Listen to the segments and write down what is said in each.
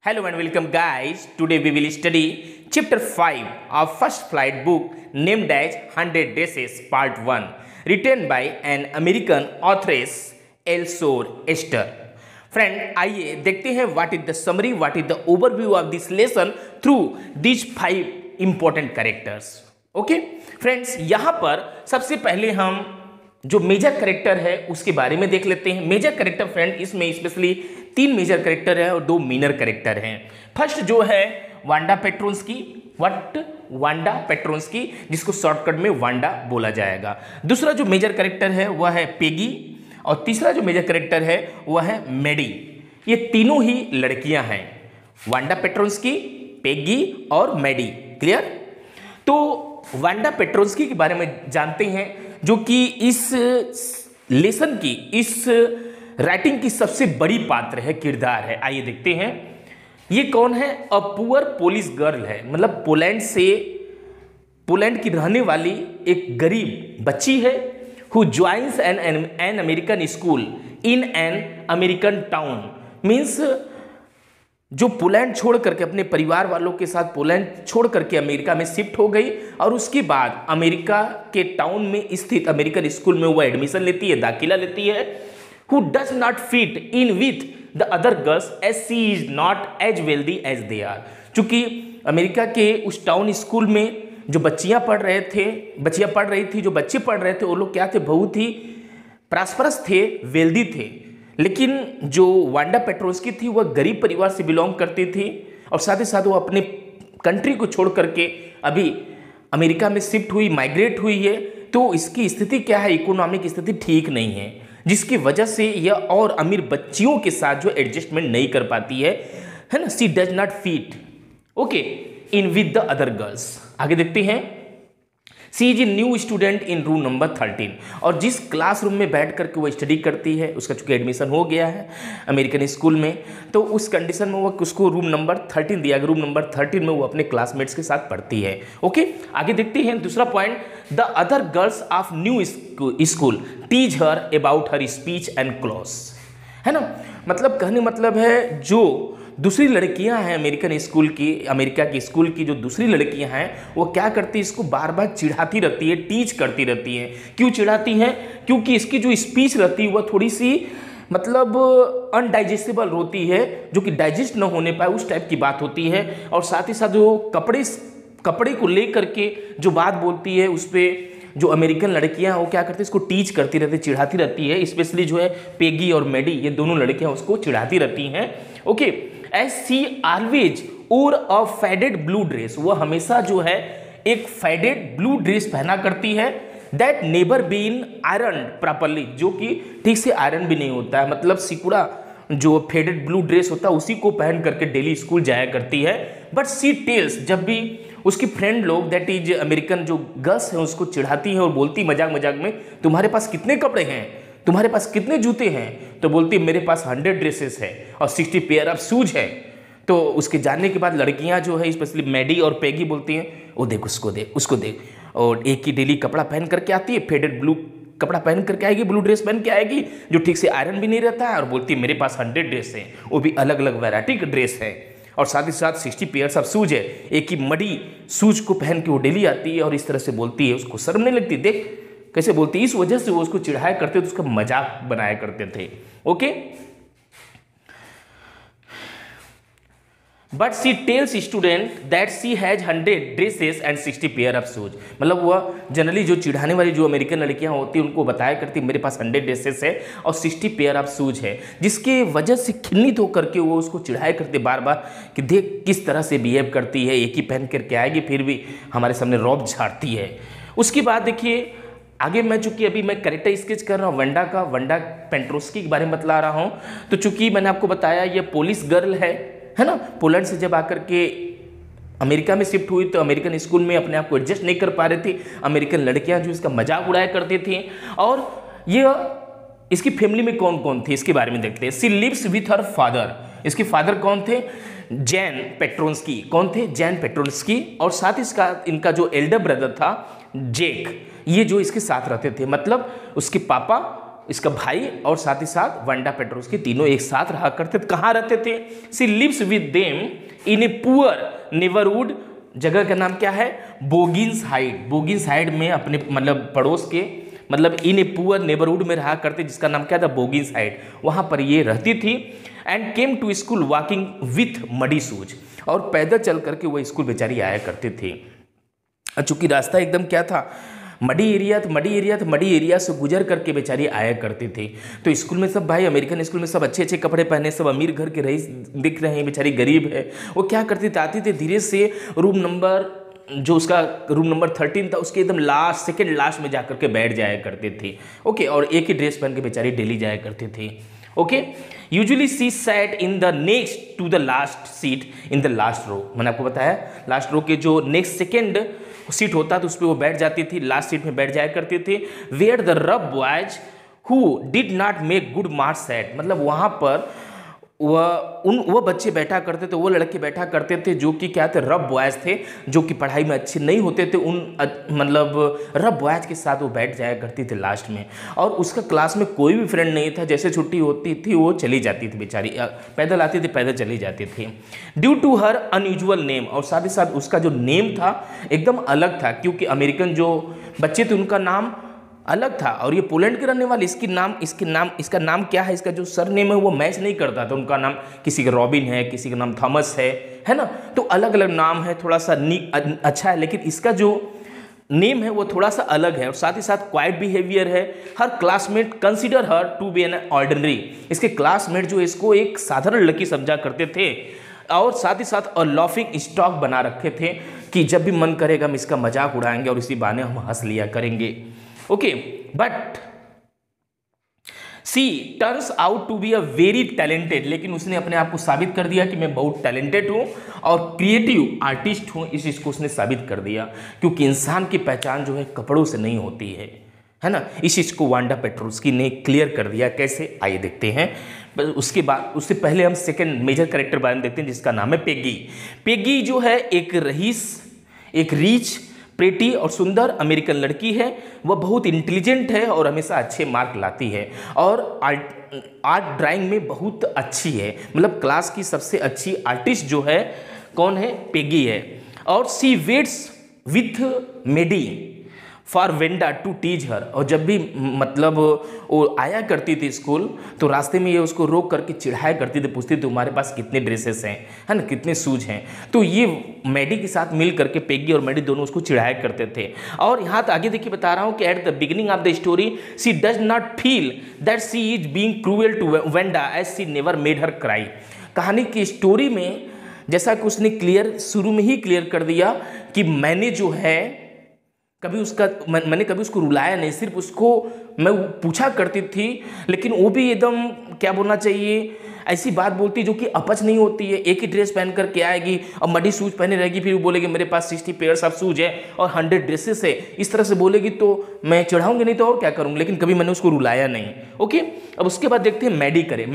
Hello and welcome guys. Today we will study chapter 5 of first flight book named as 100 Days Part 1 written by an American authoress Elsor Esther. Friend, आइए देखते हैं what is the summary, what is the overview of this lesson through these 5 important characters. Okay? Friends, यहाँ पर सबसे पहले हम जो major character है उसके बारे में देख लेते हैं। मेजर करेक्टर फ्रेंड इसमें स्पेशली 3 मेजर करेक्टर है और 2 मिनर करेक्टर हैं। फर्स्ट जो है वांडा पेट्रोन्स्की, वांडा पेट्रोन्स्की, जिसको शॉर्टकट में वांडा बोला जाएगा। दूसरा जो मेजर करेक्टर है वह है पेगी और तीसरा जो मेजर करेक्टर है वह है मेडी। ये तीनों ही लड़कियां हैं, वांडा पेट्रोन्स्की, पेगी और मेडी। क्लियर? तो वांडा पेट्रोन्स्की के बारे में जानते हैं, जो कि इस लेसन की, इस राइटिंग की सबसे बड़ी पात्र है, किरदार है। आइए देखते हैं ये कौन है। अ पुअर पोलिश गर्ल है, मतलब पोलैंड की रहने वाली एक गरीब बच्ची है। Who joins an American school in an American town, means जो पोलैंड छोड़ करके अपने परिवार वालों के साथ पोलैंड छोड़ करके अमेरिका में शिफ्ट हो गई और उसके बाद अमेरिका के टाउन में स्थित अमेरिकन स्कूल में वो एडमिशन लेती है, दाखिला लेती है। Who does not fit in with the other girls as she is not as wealthy as they are. चूंकि अमेरिका के उस टाउन स्कूल में जो बच्चे पढ़ रहे थे, वो लोग क्या थे, बहुत ही प्रॉस्परस थे, वेल्दी थे। लेकिन जो वांडा पेट्रोन्स्की थी वह गरीब परिवार से बिलोंग करती थी और साथ ही साथ वो अपने कंट्री को छोड़ करके अभी अमेरिका में शिफ्ट हुई, माइग्रेट हुई है। तो इसकी स्थिति क्या है, इकोनॉमिक स्थिति ठीक नहीं है, जिसकी वजह से यह और अमीर बच्चियों के साथ जो एडजस्टमेंट नहीं कर पाती है ना। She does not fit okay in with the other girls. आगे देखते हैं। She is a new student in room number 13, और जिस क्लासरूम में बैठ करके वो स्टडी करती है, उसका चूंकि एडमिशन हो गया है अमेरिकन स्कूल में, तो उस कंडीशन में वो उसको रूम नंबर 13 दिया गया। रूम नंबर 13 में वो अपने क्लासमेट्स के साथ पढ़ती है। ओके, आगे देखते हैं दूसरा point. The other girls of new school teach her about her speech and clothes, है ना। मतलब कहने मतलब है, जो दूसरी लड़कियां हैं अमेरिका की स्कूल की जो दूसरी लड़कियां हैं, वो क्या करती है, इसको बार बार चिढ़ाती रहती है, टीच करती रहती है। क्यों चिढ़ाती हैं? क्योंकि इसकी जो स्पीच रहती है वह थोड़ी सी मतलब अनडाइजेस्टेबल होती है, जो कि डाइजेस्ट न होने पाए उस टाइप की बात होती है। और साथ ही साथ जो कपड़े को लेकर के जो बात बोलती है, उस पर जो अमेरिकन लड़कियां हैं वो क्या करती है, इसको टीच करती रहती, चिढ़ाती रहती है। स्पेशली जो है पेगी और मेडी, ये दोनों लड़कियां उसको चिढ़ाती रहती हैं। ओके, एज सी ऑलवेज ओर अ फेडेड ब्लू ड्रेस, वह हमेशा जो है एक फेडेड ब्लू ड्रेस पहना करती है। That never been iron properly, जो कि ठीक से आयरन भी नहीं होता है, मतलब सिकुड़ा जो फेडेड ब्लू ड्रेस होता है उसी को पहन करके डेली स्कूल जाया करती है। बट सी टेल्स, जब भी उसकी फ्रेंड लोग, दैट इज अमेरिकन जो गर्ल्स हैं, उसको चिढ़ाती हैं और बोलती मजाक मजाक में, तुम्हारे पास कितने कपड़े हैं, तुम्हारे पास कितने जूते हैं, तो बोलती मेरे पास 100 ड्रेसेस है और 60 पेयर ऑफ शूज है। तो उसके जानने के बाद लड़कियां जो है, स्पेशली मेडी और पेगी, बोलती हैं ओ देख, उसको देख, और एक ही डेली कपड़ा पहन करके आती है, फेडेड ब्लू कपड़ा पहन करके आएगी, ब्लू ड्रेस पहन के आएगी, जो ठीक से आयरन भी नहीं रहता है, और बोलती है मेरे पास 100 ड्रेस है, वो भी अलग अलग वैरायटी के ड्रेस है, और साथ ही साथ 60 पेयर्स ऑफ शूज है। एक ही मडी शूज को पहन के वो डेली आती है और इस तरह से बोलती है। उसको शर्म नहीं लगती, देख कैसे बोलती है। इस वजह से वो उसको चिढ़ाया करते थे, उसका मजाक बनाया करते थे। Okay, but she tells student that she has 100 dresses and 60 pair of shoes, मतलब वह जनरली जो चिढ़ाने वाली जो अमेरिकन लड़कियां होती हैं उनको बताया करती मेरे पास 100 ड्रेसेस है और 60 पेयर ऑफ शूज है, जिसके वजह से खिन्नित होकर के वो उसको चिढ़ाया करते बार बार कि देख किस तरह से बिहेव करती है, एक ही पहन करके आएगी फिर भी हमारे सामने रौब झाड़ती है। उसके बाद देखिए आगे, मैं चूंकि अभी मैं कैरेक्टर स्केच कर रहा हूँ वांडा पेट्रोन्स्की के बारे में बतला रहा हूँ। तो चूंकि मैंने आपको बताया ये पोलिश गर्ल है ना, पोलैंड से जब आकर के अमेरिका में शिफ्ट हुई तो अमेरिकन स्कूल में अपने आप को एडजस्ट नहीं कर पा रही थी। अमेरिकन लड़कियां जो इसका मजाक उड़ाया करती थी। और ये इसकी फैमिली में कौन कौन थे इसके बारे में देखते हैं। She lives with her father, इसके फादर कौन थे, जैन पेट्रोन्स्की। कौन थे, जैन पेट्रोन्स्की। और साथ ही इनका जो एल्डर ब्रदर था जेक, ये जो इसके साथ रहते थे, मतलब उसके पापा इसका भाई और साथ ही साथ वांडा पेट्रोस्की तीनों एक साथ रहा करते थे। कहाँ रहते थे? She lives with them in a poor neighbourhood. जगह का नाम क्या है? बोगिन्स हाइड। बोगिन्स हाइड में अपने मतलब पड़ोस के मतलब इन ए पुअर नेबरहुड में रहा करते, जिसका नाम क्या था? Boggins Heights. वहाँ पर ये रहती थी। And came to school walking with muddy shoes. और पैदल चल करके वो स्कूल बेचारी आया करती थी। चूंकि रास्ता एकदम क्या था? मडी एरिया से गुजर करके बेचारी आया करती थी। तो स्कूल में सब भाई, अमेरिकन स्कूल में सब अच्छे अच्छे कपड़े पहने, सब अमीर घर के रईस दिख रहे हैं, बेचारी गरीब है। वो क्या करती थी? आती थी धीरे से रूम नंबर 13 था, उसके एकदम लास्ट सेकंड लास्ट में जाकर के बैठ जाया करती थी। ओके, और एक ही ड्रेस पहन के बेचारी डेली जाया करती थी। Okay, usually she sat in the next to the last seat in the last row. मैंने आपको बताया लास्ट रो के जो नेक्स्ट सेकेंड सीट होता था उस पर वो बैठ जाती थी, लास्ट सीट में बैठ जाया करती थी। Where the rough boys who did not make good marks sat. मतलब वहाँ पर वो बच्चे बैठा करते थे, वो लड़के बैठा करते थे जो कि क्या थे? रब बॉयज थे, जो कि पढ़ाई में अच्छे नहीं होते थे। मतलब रब बॉयज के साथ वो बैठ जाया करती थी लास्ट में। और उसका क्लास में कोई भी फ्रेंड नहीं था। जैसे छुट्टी होती थी वो चली जाती थी बेचारी, पैदल आती थी, पैदल चली जाती थी। Due to her unusual name. और साथ ही साथ उसका जो नेम था एकदम अलग था, क्योंकि अमेरिकन जो बच्चे थे उनका नाम अलग था। और ये पोलैंड के रहने वाले, इसका नाम क्या है? इसका जो सर नेम है वो मैच नहीं करता था। उनका नाम किसी का रॉबिन है, किसी का नाम थॉमस है ना। तो अलग अलग नाम है, थोड़ा सा अच्छा है, लेकिन इसका जो नेम है वो थोड़ा सा अलग है। और साथ ही साथ क्वाइट बिहेवियर है। हर classmate consider her to be an ordinary. इसके क्लासमेट जो इसको एक साधारण लड़की समझा करते थे। और साथ ही साथ लॉफिंग स्टॉक बना रखे थे कि जब भी मन करेगा हम इसका मजाक उड़ाएंगे और इसी बहाने हम हंस लिया करेंगे। Okay, but she turns out to be a very talented. लेकिन उसने अपने आप को साबित कर दिया कि मैं बहुत टैलेंटेड हूँ और क्रिएटिव आर्टिस्ट हूँ। इस चीज़ को उसने साबित कर दिया, क्योंकि इंसान की पहचान जो है कपड़ों से नहीं होती है ना। इस चीज़ को वांडा पेट्रोस्की ने क्लियर कर दिया। कैसे? आइए देखते हैं। उसके बाद, उससे पहले हम सेकंड मेजर कैरेक्टर बारे में देखते हैं, जिसका नाम है पेगी। पेगी जो है एक रईस, एक रीच, प्रेटी और सुंदर अमेरिकन लड़की है। वह बहुत इंटेलिजेंट है और हमेशा अच्छे मार्क लाती है और आर्ट ड्राइंग में बहुत अच्छी है। मतलब क्लास की सबसे अच्छी आर्टिस्ट जो है कौन है? पेगी है। और she waits with Maddie for Wanda to teach her. और जब भी मतलब वो आया करती थी स्कूल, तो रास्ते में ये उसको रोक करके चिढ़ाया करती थी, पूछती थी तुम्हारे पास कितने ड्रेसेस हैं, है ना, कितने शूज हैं। तो ये मैडी के साथ मिल करके पेगी और मैडी दोनों उसको चिढ़ाया करते थे। और यहाँ तो आगे देखिए बता रहा हूँ कि at the beginning of the story she does not feel that she is being cruel to Wanda as she never made her cry. कहानी की स्टोरी में जैसा कि उसने शुरू में ही क्लियर कर दिया कि मैंने जो है मैंने कभी उसको रुलाया नहीं, सिर्फ उसको मैं पूछा करती थी, लेकिन वो भी एकदम क्या बोलना चाहिए, ऐसी बात बोलती जो कि अपच नहीं होती है। एक ही ड्रेस पहन करके आएगी और मडी शूज पहने रहेगी, फिर वो बोलेगी मेरे पास 60 पेयर्स ऑफ शूज है और 100 ड्रेसेस है। इस तरह से बोलेगी तो मैं चढ़ाऊंगी नहीं तो और क्या करूँगी, लेकिन कभी मैंने उसको रुलाया नहीं। ओके, अब उसके बाद देखते हैं मैडी करे।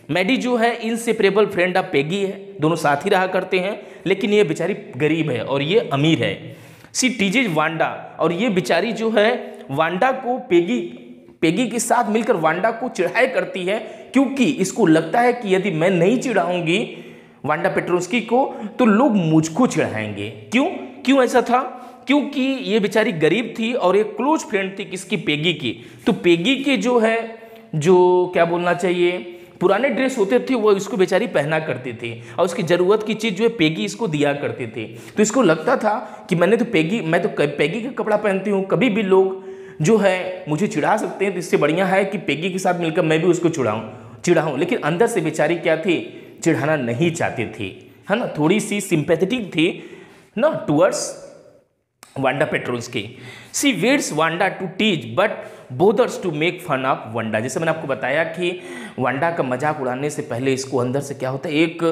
मैडी जो है इनसेपरेबल फ्रेंड ऑफ पेगी है, दोनों साथ ही रहा करते हैं, लेकिन ये बेचारी गरीब है और ये अमीर है। सी टीजेज वांडा, और ये बेचारी जो है वांडा को पेगी के साथ मिलकर वांडा को चिढ़ाया करती है, क्योंकि इसको लगता है कि यदि मैं नहीं चिढ़ाऊंगी वांडा पेट्रोस्की को तो लोग मुझको चिढ़ाएंगे। क्यों ऐसा था? क्योंकि ये बेचारी गरीब थी और एक क्लोज फ्रेंड थी किसकी? पेगी की। तो पेगी के जो है जो क्या बोलना चाहिए पुराने ड्रेस होते थे वो इसको बेचारी पहना करती थी, और उसकी ज़रूरत की चीज़ जो है पेगी इसको दिया करती थी। तो इसको लगता था कि मैं तो पेगी का कपड़ा पहनती हूँ, कभी भी लोग जो है मुझे चिढ़ा सकते हैं, तो इससे बढ़िया है कि पेगी के साथ मिलकर मैं भी उसको चिढ़ाऊँ। लेकिन अंदर से बेचारी क्या थी? चिढ़ाना नहीं चाहती थी, है ना, थोड़ी सी सिंपैथेटिक थी ना towards Wanda Petronski. She waits Wanda to teach but bothers to make fun of Wanda. जैसे मैंने आपको बताया कि वांडा का मजाक उड़ाने से पहले इसको अंदर से क्या होता है, एक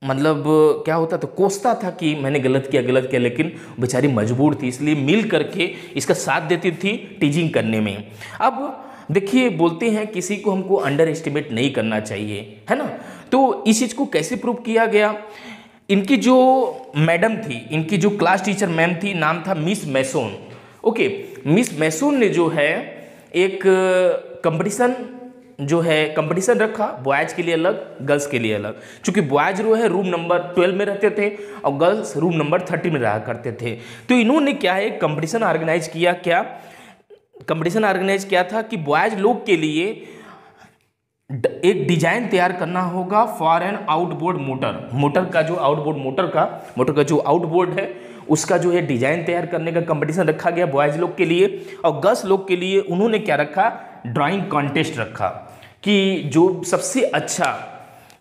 मतलब क्या होता, तो कोसता था कि मैंने गलत किया, लेकिन बेचारी मजबूर थी, इसलिए मिल करके इसका साथ देती थी टीजिंग करने में। अब देखिए बोलते हैं किसी को हमको अंडर एस्टिमेट नहीं करना चाहिए, है ना। तो इस चीज़ को कैसे प्रूव किया गया? इनकी जो मैडम थी, इनकी जो क्लास टीचर मैम थी, नाम था miss mason. Okay, miss mason ने जो है एक कंपटीशन जो है कंपटीशन रखा, बॉयज के लिए अलग, गर्ल्स के लिए अलग। क्योंकि बॉयज जो है रूम नंबर 12 में रहते थे और गर्ल्स रूम नंबर 30 में रहा करते थे। तो इन्होंने क्या है कंपटीशन ऑर्गेनाइज किया। क्या कंपटीशन ऑर्गेनाइज किया था कि बॉयज लोग के लिए एक डिजाइन तैयार करना होगा for an outboard motor. Motor का जो आउटबोर्ड मोटर का जो आउटबोर्ड है उसका जो है डिजाइन तैयार करने का कंपटीशन रखा गया बॉयज लोग के लिए। और गर्ल्स लोग के लिए उन्होंने क्या रखा, ड्राइंग कॉन्टेस्ट रखा कि जो सबसे अच्छा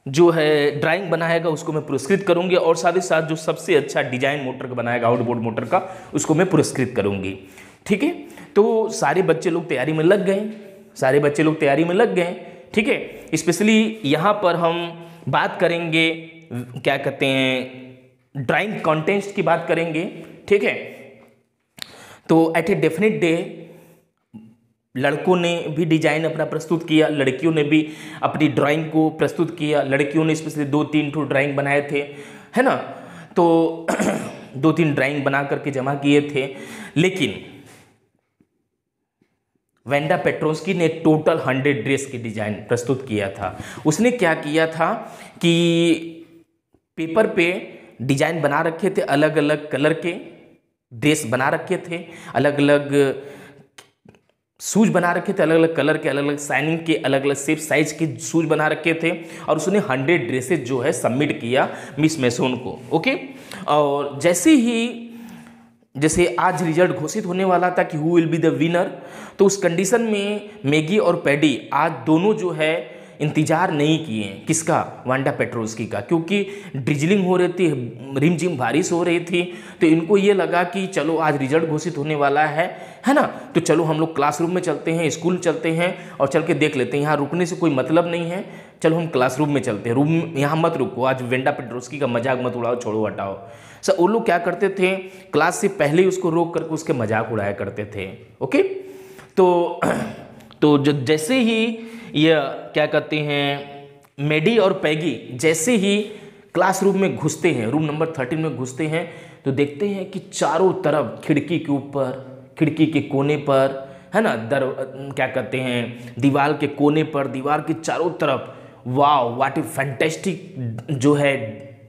जो है ड्राइंग बनाएगा उसको मैं पुरस्कृत करूंगी, और साथ ही साथ जो सबसे अच्छा डिजाइन मोटर का बनाएगा आउटबोर्ड मोटर का उसको मैं पुरस्कृत करूंगी। ठीक है, तो सारे बच्चे लोग तैयारी में लग गए। ठीक है, स्पेशली यहाँ पर हम बात करेंगे क्या कहते हैं ड्राइंग कॉन्टेस्ट की बात करेंगे। ठीक है, तो एट ए डेफिनेट डे लड़कों ने भी डिजाइन अपना प्रस्तुत किया, लड़कियों ने भी अपनी ड्राइंग को प्रस्तुत किया। लड़कियों ने स्पेशली 2-3 ठो ड्राइंग बनाए थे, है ना, तो 2-3 ड्राइंग बना करके जमा किए थे। लेकिन वांडा पेट्रोस्की ने टोटल 100 ड्रेस की डिजाइन प्रस्तुत किया था। उसने क्या किया था कि पेपर पे डिजाइन बना रखे थे, अलग अलग कलर के ड्रेस बना रखे थे, अलग अलग शूज बना रखे थे, अलग अलग कलर के, अलग अलग साइनिंग के, अलग अलग शेप साइज के शूज बना रखे थे। और उसने 100 ड्रेसेस जो है सबमिट किया मिस मैसोन को। ओके, और जैसे आज रिजल्ट घोषित होने वाला था कि who will be the winner, तो उस कंडीशन में मैगी और पैडी आज दोनों जो है इंतजार नहीं किए। किसका? वांडा पेट्रोस्की का, क्योंकि ड्रिजलिंग हो रही थी, रिमझिम बारिश हो रही थी। तो इनको ये लगा कि चलो आज रिजल्ट घोषित होने वाला है ना, तो चलो हम लोग क्लासरूम में चलते हैं, स्कूल चलते हैं और चल के देख लेते हैं। यहाँ रुकने से कोई मतलब नहीं है, चलो हम क्लासरूम में चलते हैं, रूम यहाँ मत रुको, आज वांडा पेट्रोस्की का मजाक मत उड़ाओ, छोड़ो हटाओ। सर वो लोग क्या करते थे, क्लास से पहले ही उसको रोक करके उसके मजाक उड़ाया करते थे। ओके, तो जैसे ही ये क्या कहते हैं मैडी और पैगी जैसे ही क्लासरूम में घुसते हैं, रूम नंबर 13 में घुसते हैं, तो देखते हैं कि चारों तरफ खिड़की के ऊपर, खिड़की के कोने पर, है ना, क्या कहते हैं दीवार के कोने पर, दीवार के चारों तरफ, वाव व्हाट ए फैंटास्टिक जो है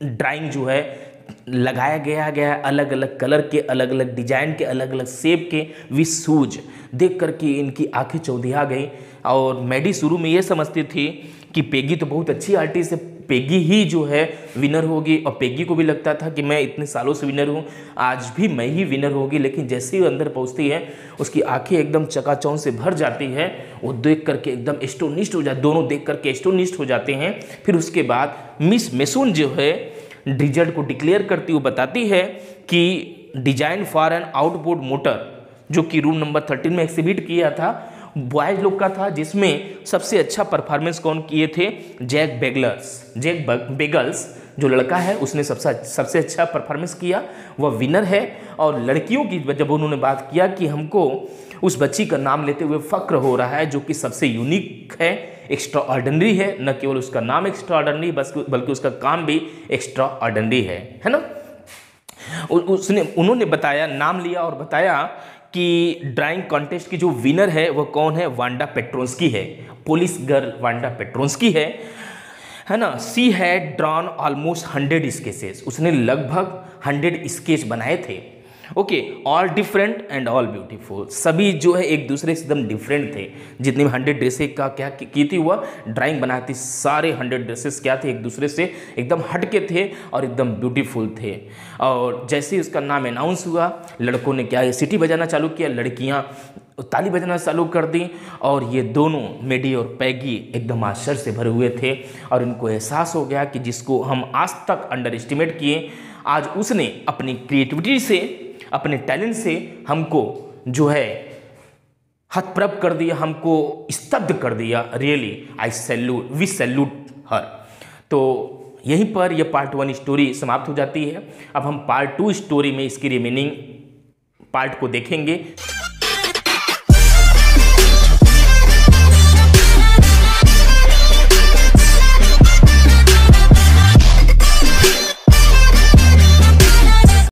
ड्राइंग जो है लगाया गया अलग अलग कलर के, अलग अलग डिजाइन के, अलग अलग शेप के विथ शूज। देख करके इनकी आंखें चौंधिया गई। और मैडी शुरू में ये समझती थी कि पेगी तो बहुत अच्छी आर्टिस्ट है, पेगी ही जो है विनर होगी, और पेगी को भी लगता था कि मैं इतने सालों से विनर हूँ, आज भी मैं ही विनर होगी। लेकिन जैसे ही अंदर पहुँचती है उसकी आंखें एकदम चकाचौंध से भर जाती है, वो देख करके एकदम एस्टोनिश्ड हो जाते, दोनों देख करके एस्टोनिश्ड हो जाते हैं। फिर उसके बाद मिस मैसोन जो है रिजल्ट को डिक्लेयर करती हुई बताती है कि design for an outboard motor जो कि रूम नंबर 13 में एग्जिबिट किया था बॉयज लोग का था, जिसमें सबसे अच्छा परफॉर्मेंस कौन किए थे, जैक बेगल्स जो लड़का है उसने सबसे अच्छा परफॉर्मेंस किया, वह विनर है। और लड़कियों की जब उन्होंने बात किया कि हमको उस बच्ची का नाम लेते हुए फक्र हो रहा है जो कि सबसे यूनिक है, एक्स्ट्रा ऑर्डिनरी है, न केवल उसका नाम एक्स्ट्रा ऑर्डिनरी बल्कि उसका काम भी एक्स्ट्रा ऑर्डिनरी है ना। उन्होंने बताया, नाम लिया और बताया कि ड्राइंग कॉन्टेस्ट की जो विनर है वह कौन है, वांडा पेट्रोस्की है, पुलिस गर्ल वांडा पेट्रोस्की है ना। She had drawn almost 100 sketches, उसने लगभग 100 स्केच बनाए थे। Okay, all different and all beautiful, सभी जो है एक दूसरे से एकदम डिफरेंट थे। जितने भी 100 ड्रेसेस का क्या की थी वह ड्राइंग बनाती, सारे 100 ड्रेसेस क्या थे, एक दूसरे से एकदम हटके थे और एकदम ब्यूटीफुल थे। और जैसे ही उसका नाम अनाउंस हुआ, लड़कों ने क्या सीटी बजाना चालू किया, लड़कियां ताली बजाना चालू कर दी, और ये दोनों मैडी और पैगी एकदम आश्चर्य से भरे हुए थे। और इनको एहसास हो गया कि जिसको हम आज तक अंडर एस्टिमेट किए, आज उसने अपनी क्रिएटिविटी से, अपने टैलेंट से हमको जो है हतप्रभ कर दिया, हमको स्तब्ध कर दिया। रियली वी सैल्यूट हर। तो यहीं पर यह पार्ट 1 स्टोरी समाप्त हो जाती है। अब हम पार्ट 2 स्टोरी में इसकी रिमेनिंग पार्ट को देखेंगे।